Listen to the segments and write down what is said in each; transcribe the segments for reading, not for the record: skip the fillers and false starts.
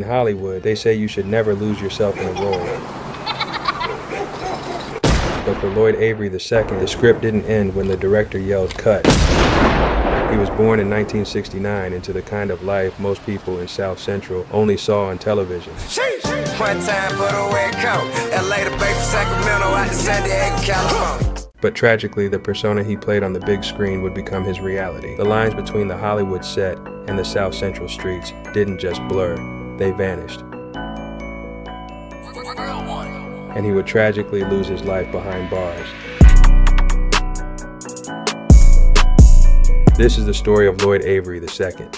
In Hollywood, they say you should never lose yourself in a role. But for Lloyd Avery II, the script didn't end when the director yelled cut. He was born in 1969 into the kind of life most people in South Central only saw on television. One time for the red coat, LA to Bay from Sacramento out to San Diego, California. But tragically, the persona he played on the big screen would become his reality. The lines between the Hollywood set and the South Central streets didn't just blur, they vanished. And he would tragically lose his life behind bars. This is the story of Lloyd Avery II.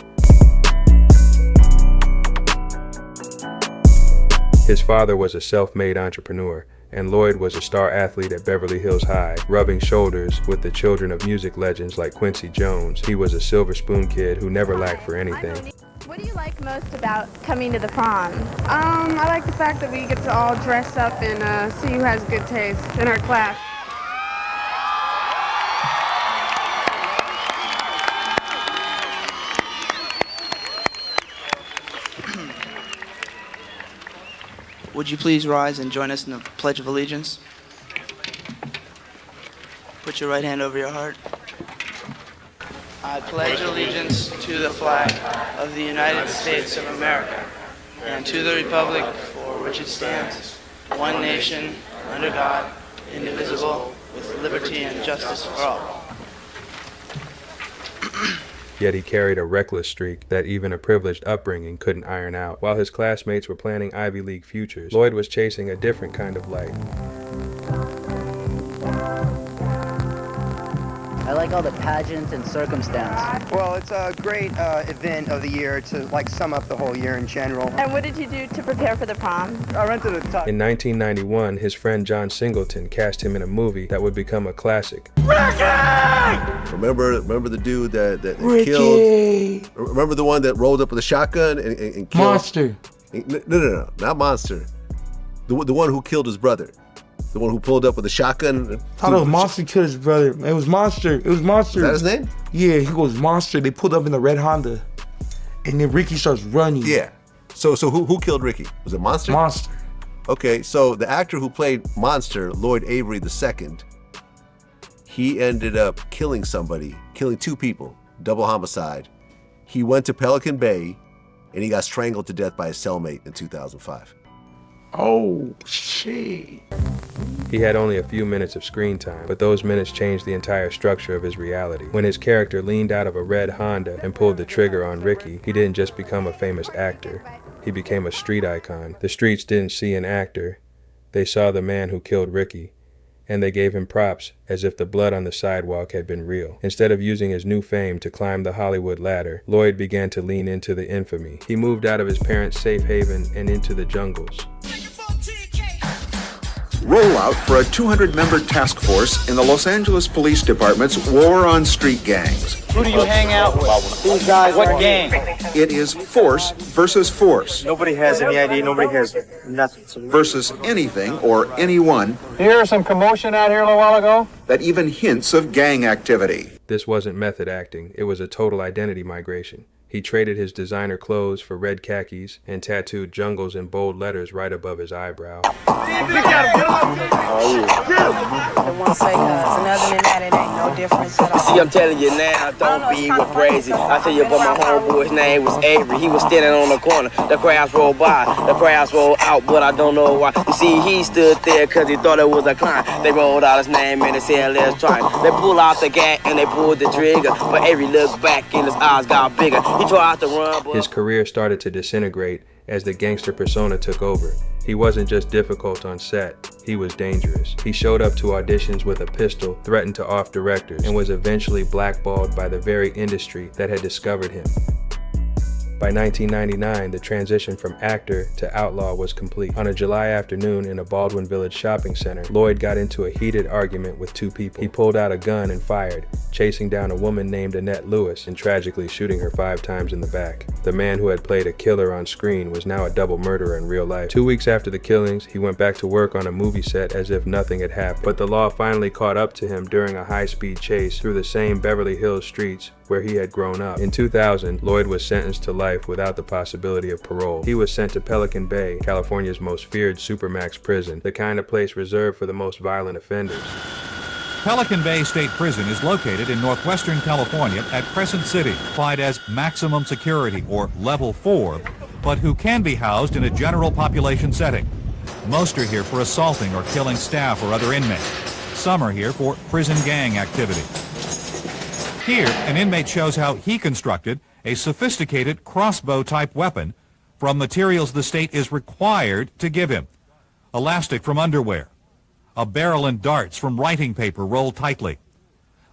His father was a self-made entrepreneur, and Lloyd was a star athlete at Beverly Hills High, rubbing shoulders with the children of music legends like Quincy Jones. He was a silver spoon kid who never lacked for anything. What do you like most about coming to the prom? I like the fact that we get to all dress up and see who has good taste in our class. Would you please rise and join us in the Pledge of Allegiance? Put your right hand over your heart. I pledge allegiance to the flag of the United States of America and to the republic for which it stands, one nation, under God, indivisible, with liberty and justice for all. Yet he carried a reckless streak that even a privileged upbringing couldn't iron out. While his classmates were planning Ivy League futures, Lloyd was chasing a different kind of life. I like all the pageants and circumstance. Well, it's a great event of the year to sum up the whole year in general. And what did you do to prepare for the prom? I rented a tux. In 1991, his friend John Singleton cast him in a movie that would become a classic. Ricky! Remember the dude that killed? Remember the one that rolled up with a shotgun and killed? Monster. No, not Monster. The one who killed his brother. The one who pulled up with a shotgun. I thought it was Monster killed his brother. It was Monster. It was Monster. Is that his name? Yeah, he goes Monster. They pulled up in the red Honda. And then Ricky starts running. Yeah. So who killed Ricky? Was it Monster? Monster. Okay, so the actor who played Monster, Lloyd Avery II, he ended up killing somebody, killing two people, double homicide. He went to Pelican Bay and he got strangled to death by his cellmate in 2005. Oh, shit. He had only a few minutes of screen time, but those minutes changed the entire structure of his reality. When his character leaned out of a red Honda and pulled the trigger on Ricky, he didn't just become a famous actor. He became a street icon. The streets didn't see an actor. They saw the man who killed Ricky, and they gave him props as if the blood on the sidewalk had been real. Instead of using his new fame to climb the Hollywood ladder, Lloyd began to lean into the infamy. He moved out of his parents' safe haven and into the jungles. Rollout for a 200-member task force in the Los Angeles Police Department's War on Street Gangs. Who do you hang out with? These guys. What gang? It is force versus force. Nobody has any idea. Nobody has nothing. Versus anything or anyone. You hear some commotion out here a little while ago? That even hints of gang activity. This wasn't method acting. It was a total identity migration. He traded his designer clothes for red khakis and tattooed jungles in bold letters right above his eyebrow. I don't want to say other than that, it ain't no difference at all. See, I'm telling you now, don't be crazy. I tell you about my homeboy's name was Avery. He was standing on the corner. The crowds rolled by. The crowds rolled out, but I don't know why. You see, he stood there because he thought it was a climb. They rolled out his name and they said, let's try. They pulled out the gat and they pulled the trigger. But Avery looked back and his eyes got bigger. He tried to run, but his career started to disintegrate as the gangster persona took over. He wasn't just difficult on set, he was dangerous. He showed up to auditions with a pistol, threatened to off directors, and was eventually blackballed by the very industry that had discovered him. By 1999, the transition from actor to outlaw was complete. On a July afternoon in a Baldwin Village shopping center, Lloyd got into a heated argument with two people. He pulled out a gun and fired, chasing down a woman named Annette Lewis and tragically shooting her 5 times in the back. The man who had played a killer on screen was now a double murderer in real life. 2 weeks after the killings, he went back to work on a movie set as if nothing had happened. But the law finally caught up to him during a high-speed chase through the same Beverly Hills streets where he had grown up. In 2000, Lloyd was sentenced to life without the possibility of parole. He was sent to Pelican Bay, California's most feared supermax prison, the kind of place reserved for the most violent offenders. Pelican Bay State Prison is located in northwestern California at Crescent City, classified as maximum security or level 4, but who can be housed in a general population setting. Most are here for assaulting or killing staff or other inmates. Some are here for prison gang activity. Here, an inmate shows how he constructed a sophisticated crossbow-type weapon from materials the state is required to give him. Elastic from underwear, a barrel and darts from writing paper rolled tightly,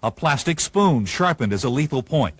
a plastic spoon sharpened as a lethal point.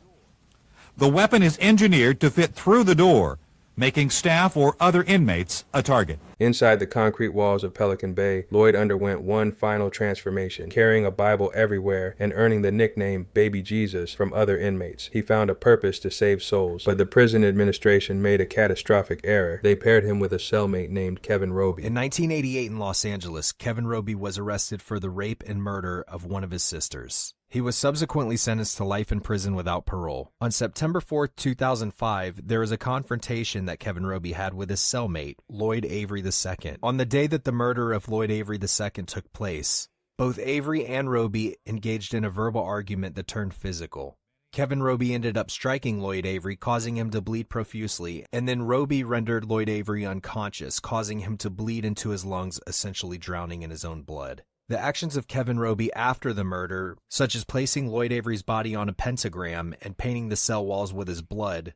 The weapon is engineered to fit through the door, making staff or other inmates a target. Inside the concrete walls of Pelican Bay, Lloyd underwent one final transformation, carrying a Bible everywhere and earning the nickname Baby Jesus from other inmates. He found a purpose to save souls, but the prison administration made a catastrophic error. They paired him with a cellmate named Kevin Roby. In 1988 in Los Angeles, Kevin Roby was arrested for the rape and murder of one of his sisters. He was subsequently sentenced to life in prison without parole. On September 4, 2005, there was a confrontation that Kevin Roby had with his cellmate, Lloyd Avery II. On the day that the murder of Lloyd Avery II took place, both Avery and Roby engaged in a verbal argument that turned physical. Kevin Roby ended up striking Lloyd Avery, causing him to bleed profusely, and then Roby rendered Lloyd Avery unconscious, causing him to bleed into his lungs, essentially drowning in his own blood. The actions of Kevin Roby after the murder, such as placing Lloyd Avery's body on a pentagram and painting the cell walls with his blood,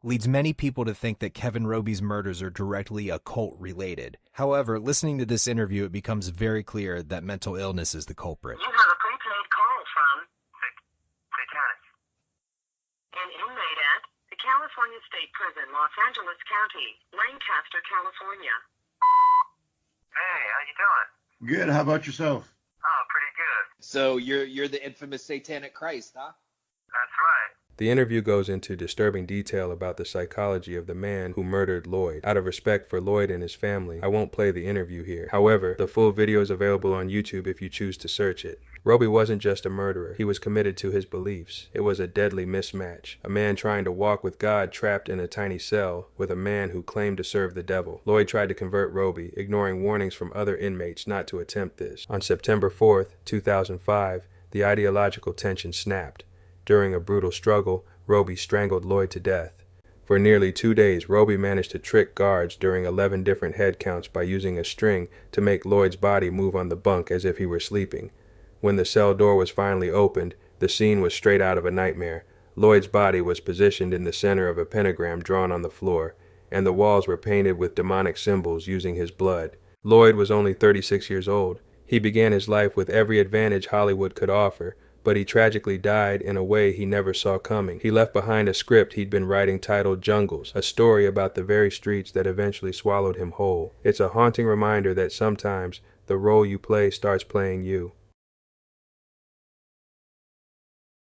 leads many people to think that Kevin Roby's murders are directly occult related. However, listening to this interview, it becomes very clear that mental illness is the culprit. You have a prepaid call from Satanic. An inmate at the California State Prison, Los Angeles County, Lancaster, California. Hey, how you doing? Good. How about yourself? Oh, pretty good. So you're the infamous Satanic Christ, huh? That's right. The interview goes into disturbing detail about the psychology of the man who murdered Lloyd. Out of respect for Lloyd and his family, I won't play the interview here. However, the full video is available on YouTube if you choose to search it. Roby wasn't just a murderer. He was committed to his beliefs. It was a deadly mismatch. A man trying to walk with God trapped in a tiny cell with a man who claimed to serve the devil. Lloyd tried to convert Roby, ignoring warnings from other inmates not to attempt this. On September 4th, 2005, the ideological tension snapped. During a brutal struggle, Roby strangled Lloyd to death. For nearly 2 days, Roby managed to trick guards during 11 different head counts by using a string to make Lloyd's body move on the bunk as if he were sleeping. When the cell door was finally opened, the scene was straight out of a nightmare. Lloyd's body was positioned in the center of a pentagram drawn on the floor, and the walls were painted with demonic symbols using his blood. Lloyd was only 36 years old. He began his life with every advantage Hollywood could offer, but he tragically died in a way he never saw coming. He left behind a script he'd been writing titled Jungles, a story about the very streets that eventually swallowed him whole. It's a haunting reminder that sometimes the role you play starts playing you.